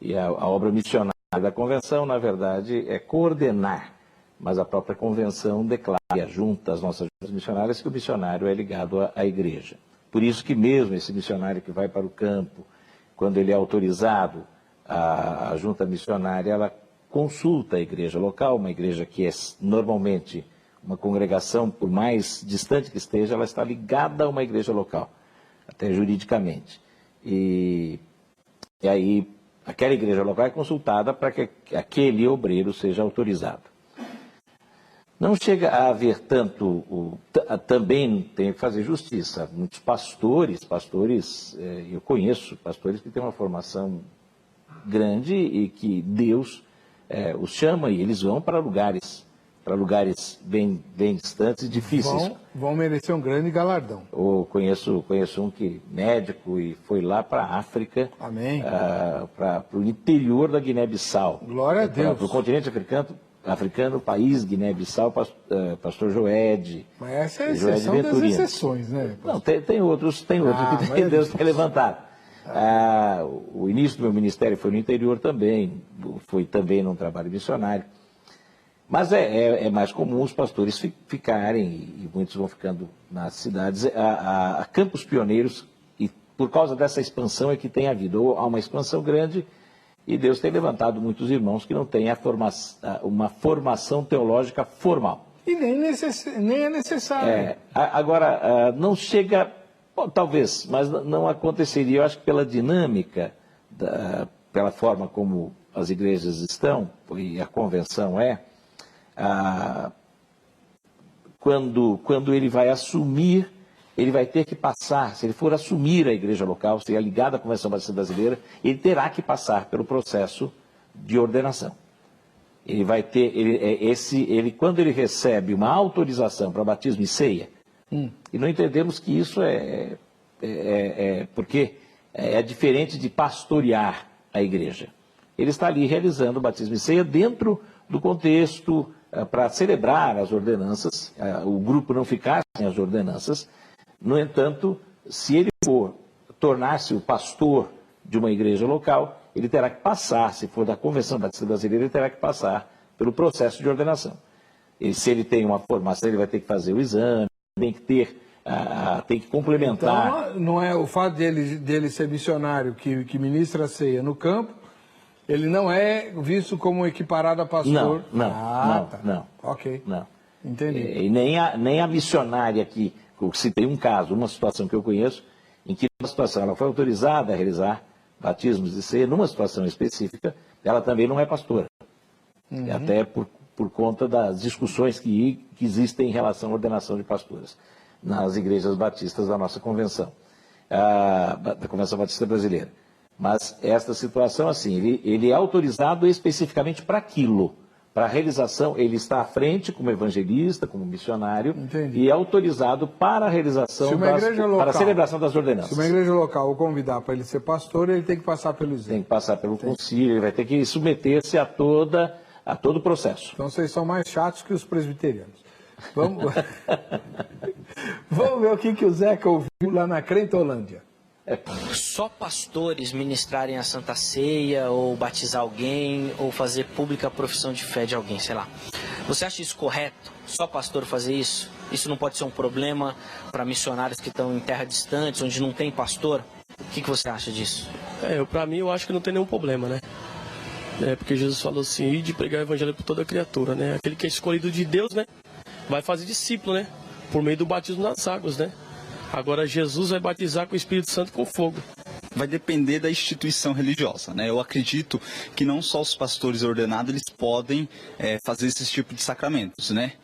E a obra missionária da convenção, na verdade, é coordenar, mas a própria convenção declara junto às nossas juntas missionárias que o missionário é ligado à igreja. Por isso que mesmo esse missionário que vai para o campo, quando ele é autorizado, a junta missionária, ela consulta a igreja local, uma igreja que é normalmente uma congregação, por mais distante que esteja, ela está ligada a uma igreja local, até juridicamente. E aí, aquela igreja local é consultada para que aquele obreiro seja autorizado. Não chega a haver tanto, também tem que fazer justiça. Muitos pastores, eu conheço pastores que têm uma formação grande e que Deus os chama e eles vão para lugares bem distantes e difíceis. Vão merecer um grande galardão. Eu conheço um que médico e foi lá para a África, Amém. Para o interior da Guiné-Bissau. Glória a Deus. Para o continente africano, país Guiné-Bissau, pastor Joed. Mas essa é a exceção das exceções, né? Não, tem outros que Deus tem levantado. O início do meu ministério foi no interior também, foi também num trabalho missionário. Mas é mais comum os pastores ficarem, e muitos vão ficando nas cidades, a campos pioneiros, e por causa dessa expansão é que tem havido. Há uma expansão grande, e Deus tem levantado muitos irmãos que não têm uma formação teológica formal. E nem é necessário. Agora, não chega, talvez, mas não aconteceria, eu acho que pela dinâmica, pela forma como as igrejas estão, e a convenção quando ele vai assumir, ele vai ter que passar, se ele for assumir a igreja local, se é ligado à Convenção Batista Brasileira, ele terá que passar pelo processo de ordenação. Ele vai ter, quando ele recebe uma autorização para batismo e ceia, e não entendemos que isso porque é diferente de pastorear a igreja. Ele está ali realizando o batismo e ceia dentro do contexto para celebrar as ordenanças, o grupo não ficar sem as ordenanças. No entanto, se ele for tornar-se o pastor de uma igreja local, ele terá que passar, se for da Convenção Batista Brasileira, ele terá que passar pelo processo de ordenação. E se ele tem uma formação, ele vai ter que fazer o exame, tem que ter tem que complementar. Então, não é o fato dele ser missionário que ministra a ceia no campo, ele não é visto como equiparado a pastor? Não. Ok. Não. Entendi. E nem a missionária aqui, eu citei um caso, uma situação que eu conheço, em que uma situação ela foi autorizada a realizar batismos de ceia, numa situação específica, ela também não é pastora. Até por conta das discussões que existem em relação à ordenação de pastores nas igrejas batistas da nossa convenção, da Convenção Batista Brasileira. Mas esta situação, assim, ele é autorizado especificamente para aquilo. Para a realização, ele está à frente como evangelista, como missionário, Entendi. e é autorizado para a realização, para a celebração das ordenanças. Se uma igreja local o convidar para ele ser pastor, ele tem que passar pelo exame. Tem que passar pelo concílio, ele vai ter que submeter-se a todo o processo. Então vocês são mais chatos que os presbiterianos. Vamos ver o que o Zeca ouviu lá na Crentolândia. Só pastores ministrarem a Santa Ceia, ou batizar alguém, ou fazer pública a profissão de fé de alguém, sei lá. Você acha isso correto? Só pastor fazer isso? Isso não pode ser um problema para missionários que estão em terras distantes, onde não tem pastor? O que você acha disso? Para mim, eu acho que não tem nenhum problema, né? Porque Jesus falou assim, de pregar o evangelho para toda criatura, né? Aquele que é escolhido de Deus, né? Vai fazer discípulo, né? Por meio do batismo nas águas, né? Agora Jesus vai batizar com o Espírito Santo com fogo. Vai depender da instituição religiosa, né? Eu acredito que não só os pastores ordenados eles podem fazer esse tipo de sacramentos, né?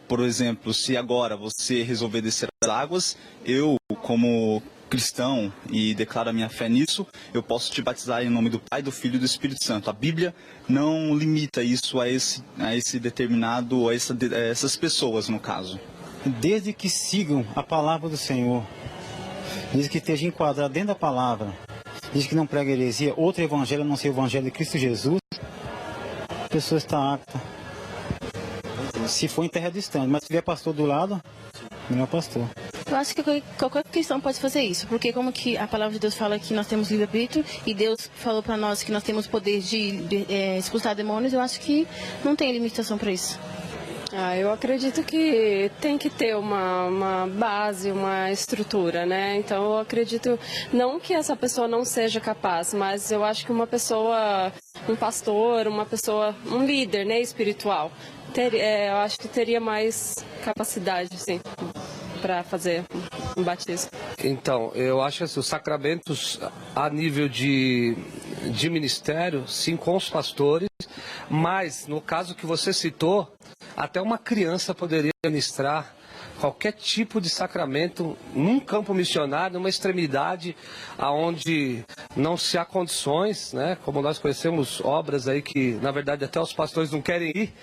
Por exemplo, se agora você resolver descer as águas, eu, como cristão e declaro a minha fé nisso, eu posso te batizar em nome do Pai, do Filho e do Espírito Santo. A Bíblia não limita isso a esse determinado, a essas pessoas, no caso. Desde que sigam a palavra do Senhor, desde que esteja enquadrado dentro da palavra, desde que não prega heresia, outro evangelho a não ser o evangelho de Cristo Jesus, a pessoa está apta. Se for em terra distante, mas se tiver pastor do lado, melhor pastor. Eu acho que qualquer cristão pode fazer isso, porque como que a palavra de Deus fala que nós temos livre-arbítrio e Deus falou para nós que nós temos poder de expulsar demônios, eu acho que não tem limitação para isso. Eu acredito que tem que ter uma base, uma estrutura, né? Então eu acredito, não que essa pessoa não seja capaz, mas eu acho que uma pessoa, um pastor, um líder, né, espiritual, eu acho que teria mais capacidade, sim, para fazer um batismo. Então, eu acho que os sacramentos a nível de ministério, sim, com os pastores, mas no caso que você citou, até uma criança poderia ministrar qualquer tipo de sacramento num campo missionário, numa extremidade aonde não se há condições, né? Como nós conhecemos obras aí que, na verdade, até os pastores não querem ir,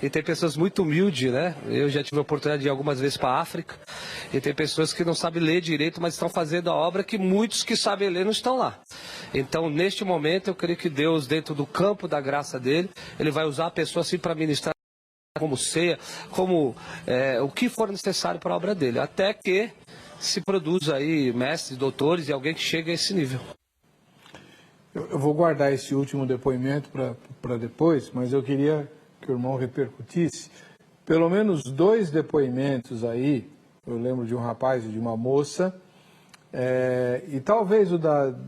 e tem pessoas muito humildes, né? Eu já tive a oportunidade de ir algumas vezes para a África, e tem pessoas que não sabem ler direito, mas estão fazendo a obra que muitos que sabem ler não estão lá. Então, neste momento, eu creio que Deus, dentro do campo da graça dele, ele vai usar a pessoa assim para ministrar como ceia, como o que for necessário para a obra dele, até que se produza aí mestres, doutores e alguém que chegue a esse nível. Eu vou guardar esse último depoimento para depois, mas eu queria que o irmão repercutisse pelo menos 2 depoimentos aí. Eu lembro de um rapaz e de uma moça, e talvez o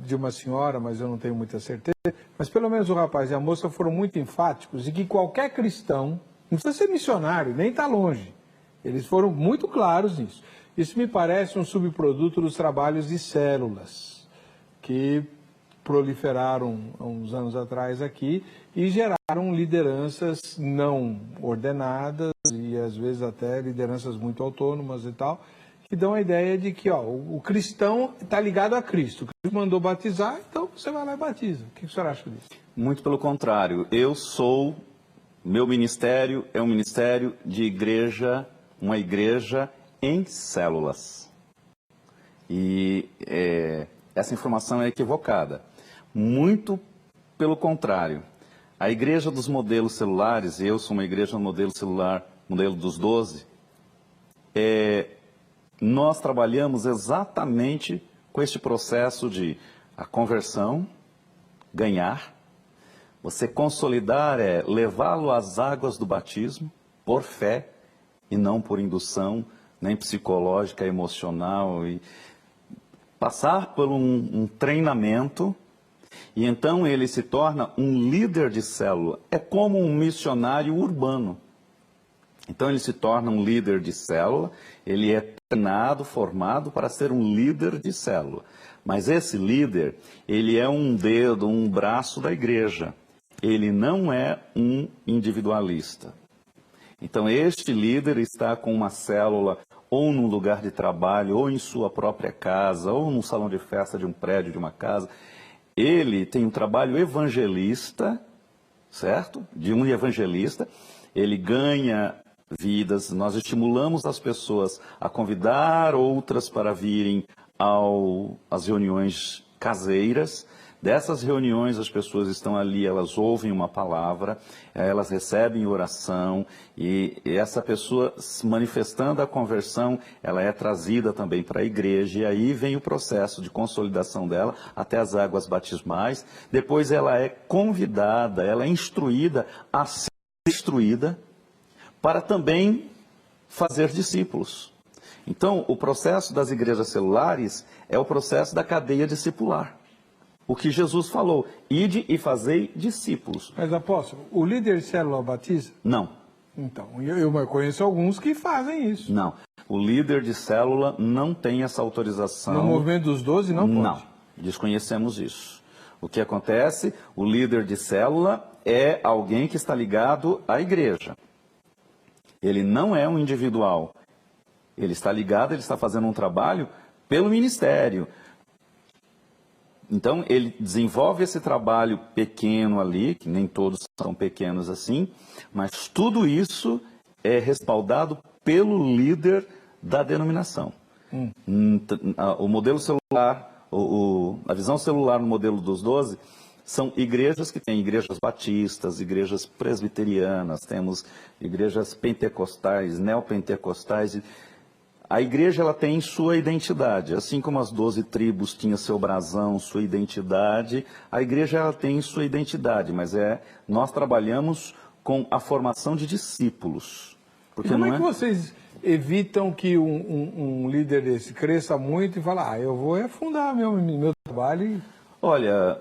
de uma senhora, mas eu não tenho muita certeza, mas pelo menos o rapaz e a moça foram muito enfáticos e que qualquer cristão, não precisa ser missionário, nem está longe. Eles foram muito claros nisso. Isso me parece um subproduto dos trabalhos de células, que proliferaram há uns anos atrás aqui e geraram lideranças não ordenadas e às vezes até lideranças muito autônomas e tal, que dão a ideia de que o cristão está ligado a Cristo. Cristo mandou batizar, então você vai lá e batiza. O que o senhor acha disso? Muito pelo contrário. Meu ministério é um ministério de igreja, uma igreja em células. E essa informação é equivocada. Muito pelo contrário. A igreja dos modelos celulares, eu sou uma igreja no modelo celular, modelo dos 12, nós trabalhamos exatamente com este processo de a conversão, ganhar. Você consolidar levá-lo às águas do batismo, por fé e não por indução nem psicológica, emocional, e passar por um treinamento, e então ele se torna um líder de célula. É como um missionário urbano. Então ele se torna um líder de célula, ele é treinado, formado para ser um líder de célula. Mas esse líder, ele é um dedo, um braço da igreja. Ele não é um individualista. Então este líder está com uma célula ou num lugar de trabalho, ou em sua própria casa, ou num salão de festa de um prédio, de uma casa. Ele tem um trabalho evangelista, certo? De um evangelista. Ele ganha vidas, nós estimulamos as pessoas a convidar outras para virem às reuniões caseiras. Dessas reuniões as pessoas estão ali, elas ouvem uma palavra, elas recebem oração e essa pessoa se manifestando a conversão, ela é trazida também para a igreja e aí vem o processo de consolidação dela até as águas batismais. Depois ela é convidada, ela é instruída a ser instruída para também fazer discípulos. Então, o processo das igrejas celulares é o processo da cadeia discipular. O que Jesus falou, ide e fazei discípulos. Mas, apóstolo, o líder de célula batiza? Não. Então, eu conheço alguns que fazem isso. Não. O líder de célula não tem essa autorização. No movimento dos 12 não pode? Não. Desconhecemos isso. O que acontece? O líder de célula é alguém que está ligado à igreja. Ele não é um individual. Ele está ligado, ele está fazendo um trabalho pelo ministério. Então, ele desenvolve esse trabalho pequeno ali, que nem todos são pequenos assim, mas tudo isso é respaldado pelo líder da denominação. O modelo celular, a visão celular no modelo dos 12, são igrejas que têm igrejas batistas, igrejas presbiterianas, temos igrejas pentecostais, neopentecostais. A igreja ela tem sua identidade, assim como as 12 tribos tinham seu brasão, sua identidade, a igreja ela tem sua identidade, mas nós trabalhamos com a formação de discípulos. Porque e como é que vocês evitam que um líder desse cresça muito e fale, eu vou fundar meu trabalho e... Olha,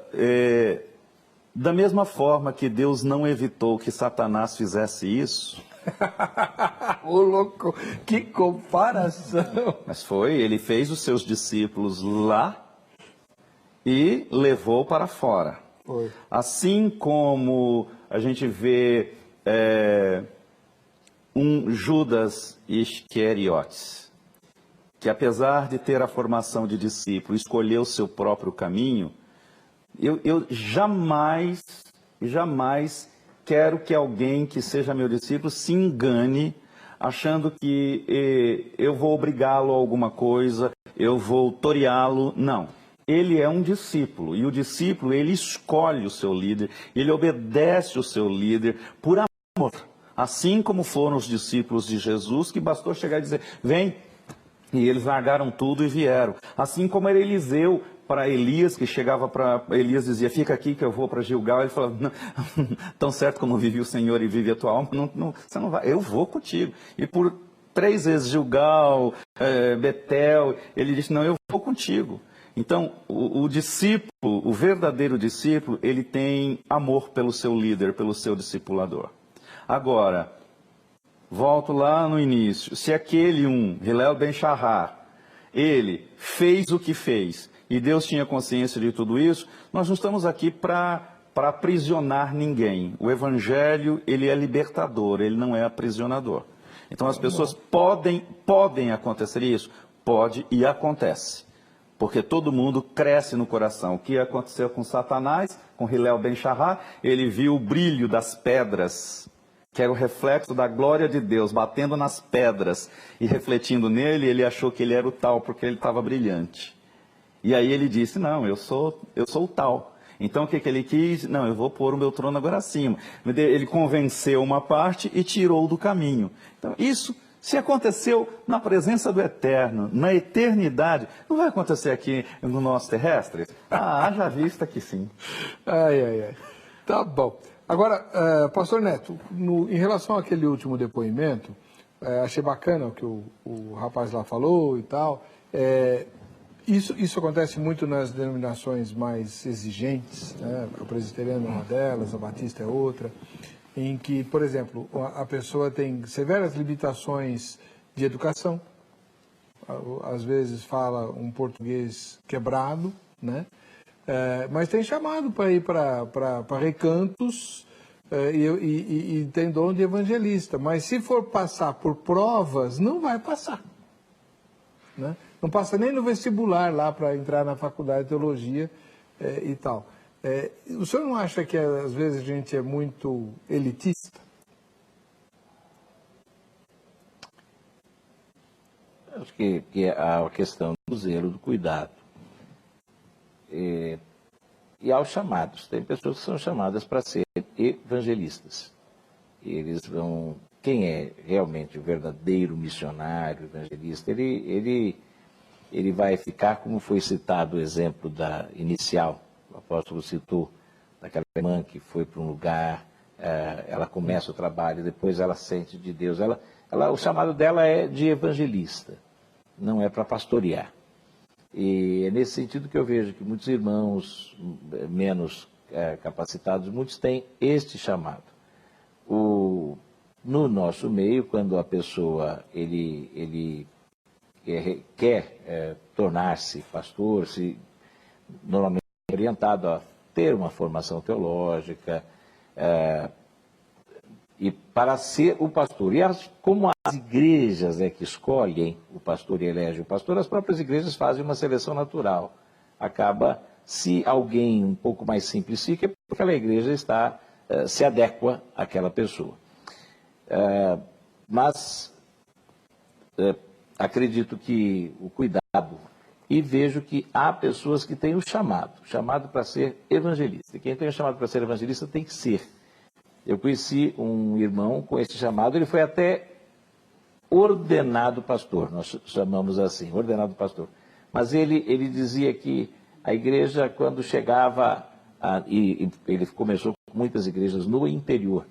da mesma forma que Deus não evitou que Satanás fizesse isso... Ô louco, que comparação! Mas ele fez os seus discípulos lá e levou para fora. Foi. Assim como a gente vê um Judas Iscariotes, que apesar de ter a formação de discípulo, escolheu o seu próprio caminho, eu jamais quero que alguém que seja meu discípulo se engane achando que eu vou obrigá-lo a alguma coisa, eu vou toreá-lo. Não. Ele é um discípulo e o discípulo, ele escolhe o seu líder, ele obedece o seu líder por amor. Assim como foram os discípulos de Jesus, que bastou chegar e dizer, vem. E eles largaram tudo e vieram. Assim como era Eliseu para Elias, que chegava para Elias e dizia, fica aqui que eu vou para Gilgal. Ele falava, não, tão certo como vive o Senhor e vive a tua alma, você não vai, eu vou contigo. E por 3 vezes Gilgal, Betel, ele disse, não, eu vou contigo. Então, o discípulo, o verdadeiro discípulo, ele tem amor pelo seu líder, pelo seu discipulador. Agora, volto lá no início, se aquele Hillel Ben Shahar, ele fez o que fez, e Deus tinha consciência de tudo isso, nós não estamos aqui para aprisionar ninguém. O Evangelho, ele é libertador, ele não é aprisionador. Então as pessoas podem acontecer isso? Pode e acontece. Porque todo mundo cresce no coração. O que aconteceu com Satanás, com Hillel Ben Shahar, ele viu o brilho das pedras, que era o reflexo da glória de Deus, batendo nas pedras e refletindo nele, ele achou que ele era o tal, porque ele estava brilhante. E aí ele disse, não, eu sou o tal. Então o que ele quis? Não, eu vou pôr o meu trono agora acima. Ele convenceu uma parte e tirou do caminho. Então isso, se aconteceu na presença do Eterno, na eternidade, não vai acontecer aqui no nosso terrestre? Haja vista que sim. Ai. Tá bom. Agora, pastor Neto, em relação àquele último depoimento, achei bacana o que o rapaz lá falou e tal. Isso acontece muito nas denominações mais exigentes, né? A presbiteriana é uma delas, a batista é outra, em que, por exemplo, a pessoa tem severas limitações de educação, às vezes fala um português quebrado, né? Mas tem chamado para ir para recantos e tem dom de evangelista, mas se for passar por provas, não vai passar, né? Não passa nem no vestibular lá para entrar na faculdade de teologia e tal. O senhor não acha que às vezes a gente é muito elitista? Acho que a questão do zelo, do cuidado. E aos chamados. Tem pessoas que são chamadas para ser evangelistas. Eles vão... Quem é realmente o verdadeiro missionário, evangelista, ele vai ficar, como foi citado o exemplo da inicial, o apóstolo citou, daquela irmã que foi para um lugar, ela começa o trabalho, depois ela sente de Deus. O chamado dela é de evangelista, não é para pastorear. E é nesse sentido que eu vejo que muitos irmãos menos capacitados, muitos têm este chamado. No nosso meio, quando a pessoa ele quer tornar-se pastor, normalmente orientado a ter uma formação teológica e para ser o pastor. E como as igrejas que escolhem o pastor e elegem o pastor, as próprias igrejas fazem uma seleção natural. Acaba, se alguém um pouco mais simplifica, é porque aquela igreja se adequa àquela pessoa. Mas acredito que o cuidado, e vejo que há pessoas que têm o chamado para ser evangelista. E quem tem o chamado para ser evangelista tem que ser. Eu conheci um irmão com esse chamado, ele foi até ordenado pastor, nós chamamos assim, ordenado pastor. Mas ele dizia que a igreja, quando chegava, e ele começou com muitas igrejas no interior,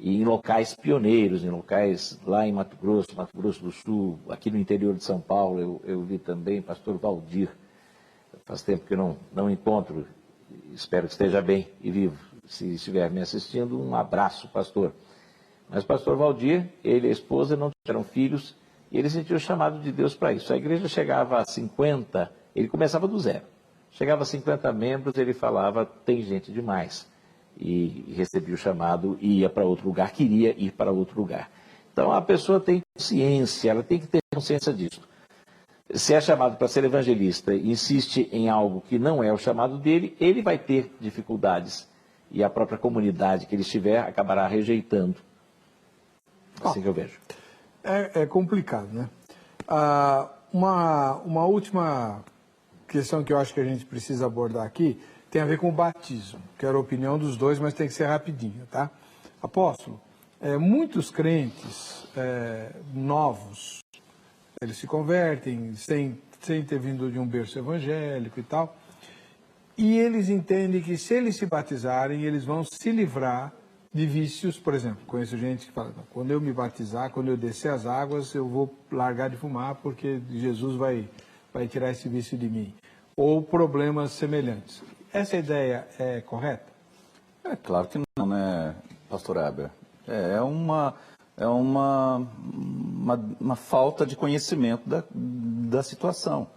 e em locais pioneiros, em locais lá em Mato Grosso do Sul, aqui no interior de São Paulo, eu vi também pastor Valdir. Faz tempo que eu não encontro, espero que esteja bem e vivo. Se estiver me assistindo, um abraço, pastor. Mas pastor Valdir, ele e a esposa não tiveram filhos, e ele sentiu o chamado de Deus para isso. A igreja chegava a 50, ele começava do zero. Chegava a 50 membros, ele falava, tem gente demais. E recebia o chamado e ia para outro lugar, queria ir para outro lugar. Então a pessoa tem consciência, ela tem que ter consciência disso. Se é chamado para ser evangelista e insiste em algo que não é o chamado dele, ele vai ter dificuldades e a própria comunidade que ele estiver acabará rejeitando. Assim que eu vejo. É complicado, né? Uma última questão que eu acho que a gente precisa abordar aqui tem a ver com o batismo. Quero a opinião dos dois, mas tem que ser rapidinho, tá? Apóstolo, muitos crentes novos, eles se convertem sem ter vindo de um berço evangélico e tal, e eles entendem que se eles se batizarem, eles vão se livrar de vícios. Por exemplo, conheço gente que fala, quando eu me batizar, quando eu descer as águas, eu vou largar de fumar porque Jesus vai tirar esse vício de mim. Ou problemas semelhantes. Essa ideia é correta? É claro que não, né, pastor Haber? É uma falta de conhecimento da situação.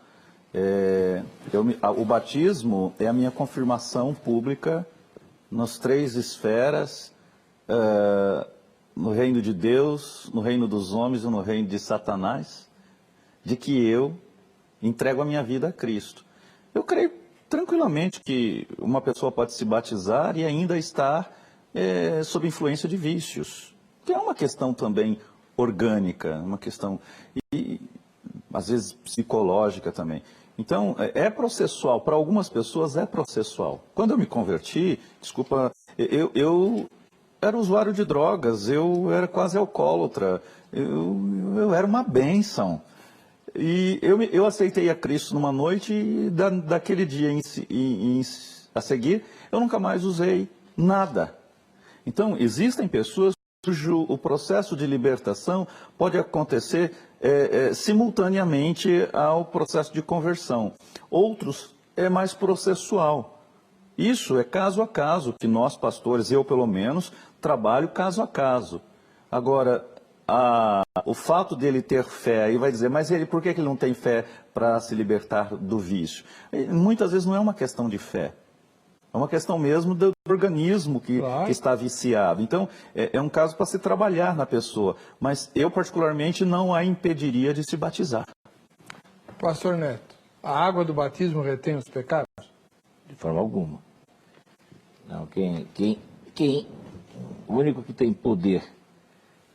O batismo é a minha confirmação pública nas 3 esferas, no reino de Deus, no reino dos homens e no reino de Satanás, de que eu entrego a minha vida a Cristo. Eu creio tranquilamente que uma pessoa pode se batizar e ainda estar sob influência de vícios, que é uma questão também orgânica, uma questão, e às vezes psicológica também. Então, é processual, para algumas pessoas é processual. Quando eu me converti, desculpa, eu era usuário de drogas, eu era quase alcoólatra, eu era uma bênção. E eu aceitei a Cristo numa noite e daquele dia a seguir, eu nunca mais usei nada. Então, existem pessoas o processo de libertação pode acontecer simultaneamente ao processo de conversão. Outros é mais processual. Isso é caso a caso, que nós pastores, eu pelo menos, trabalho caso a caso. Agora, o fato dele ter fé, aí vai dizer, mas por que ele não tem fé para se libertar do vício? Muitas vezes não é uma questão de fé. É uma questão mesmo do organismo que está viciado. Então, é um caso para se trabalhar na pessoa. Mas eu, particularmente, não a impediria de se batizar. Pastor Neto, a água do batismo retém os pecados? De forma alguma. Não, o único que tem poder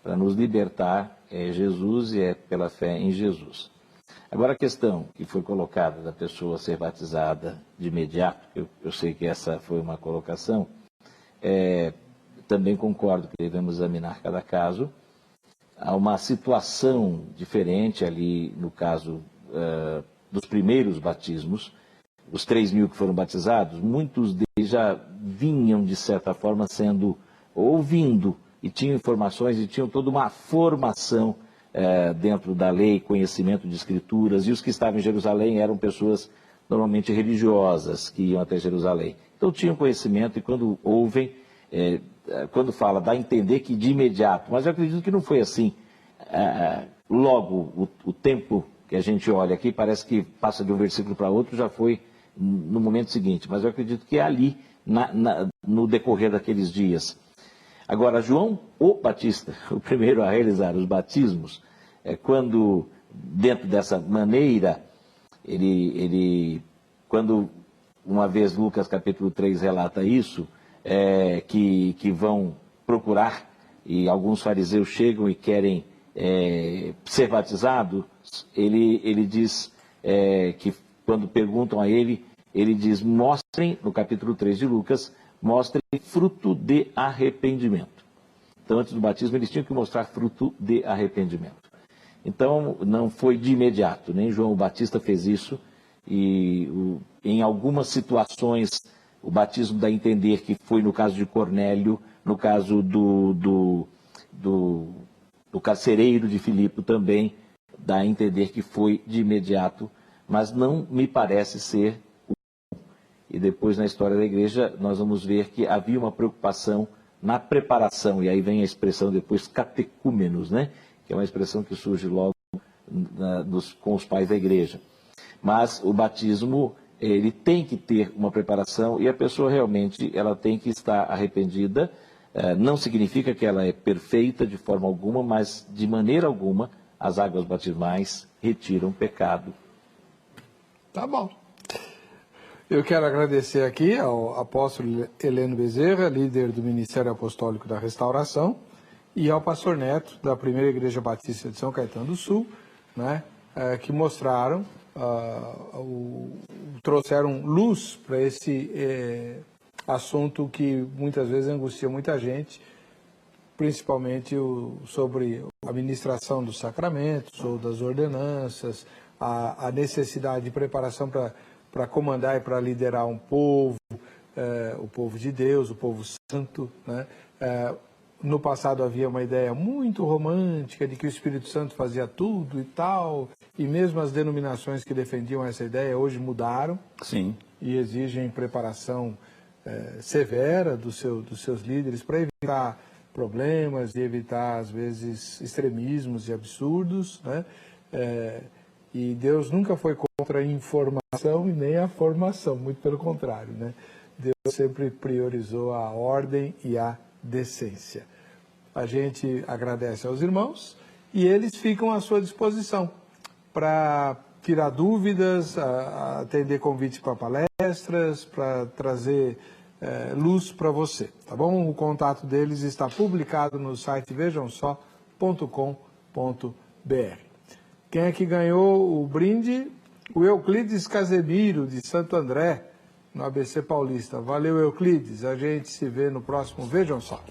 para nos libertar é Jesus e é pela fé em Jesus. Agora, a questão que foi colocada da pessoa ser batizada de imediato, eu sei que essa foi uma colocação, também concordo que devemos examinar cada caso. Há uma situação diferente ali no caso dos primeiros batismos. Os 3.000 que foram batizados, muitos deles já vinham, de certa forma, ouvindo, e tinham informações e tinham toda uma formação dentro da lei, conhecimento de escrituras, e os que estavam em Jerusalém eram pessoas normalmente religiosas que iam até Jerusalém. Então tinham conhecimento e quando ouvem, quando fala, dá a entender que de imediato, mas eu acredito que não foi assim. Logo, o tempo que a gente olha aqui, parece que passa de um versículo para outro, já foi no momento seguinte, mas eu acredito que é ali, no decorrer daqueles dias. Agora, João o Batista, o primeiro a realizar os batismos, quando, dentro dessa maneira, quando uma vez Lucas capítulo 3 relata isso, que vão procurar, e alguns fariseus chegam e querem ser batizados, ele diz que quando perguntam a ele diz, mostrem, no capítulo 3 de Lucas, mostrem fruto de arrependimento. Então, antes do batismo, eles tinham que mostrar fruto de arrependimento. Então, não foi de imediato, nem João Batista fez isso, e em algumas situações, o batismo dá a entender que foi no caso de Cornélio, no caso do carcereiro de Filipe também, dá a entender que foi de imediato, mas não me parece ser. E depois, na história da igreja, nós vamos ver que havia uma preocupação na preparação, e aí vem a expressão depois catecúmenos, né? Que é uma expressão que surge logo com os pais da igreja. Mas o batismo, ele tem que ter uma preparação, e a pessoa realmente ela tem que estar arrependida. Não significa que ela é perfeita de forma alguma, mas de maneira alguma as águas batismais retiram pecado. Tá bom. Eu quero agradecer aqui ao apóstolo Heleno Bezerra, líder do Ministério Apostólico da Restauração, e ao pastor Neto, da Primeira Igreja Batista de São Caetano do Sul, né, que mostraram, trouxeram luz para esse assunto que muitas vezes angustia muita gente, principalmente sobre a administração dos sacramentos ou das ordenanças, a necessidade de preparação para comandar e para liderar um povo, o povo de Deus, o povo santo, né? No passado havia uma ideia muito romântica de que o Espírito Santo fazia tudo e tal, e mesmo as denominações que defendiam essa ideia hoje mudaram. Sim. E exigem preparação severa dos seus líderes para evitar problemas e evitar, às vezes, extremismos e absurdos, né? E Deus nunca foi contra a informação e nem a formação, muito pelo contrário, né? Deus sempre priorizou a ordem e a decência. A gente agradece aos irmãos e eles ficam à sua disposição para tirar dúvidas, atender convites para palestras, para trazer luz para você, tá bom? O contato deles está publicado no site vejamsó.com.br. Quem é que ganhou o brinde? O Euclides Casemiro, de Santo André, no ABC Paulista. Valeu, Euclides. A gente se vê no próximo Vejam Só.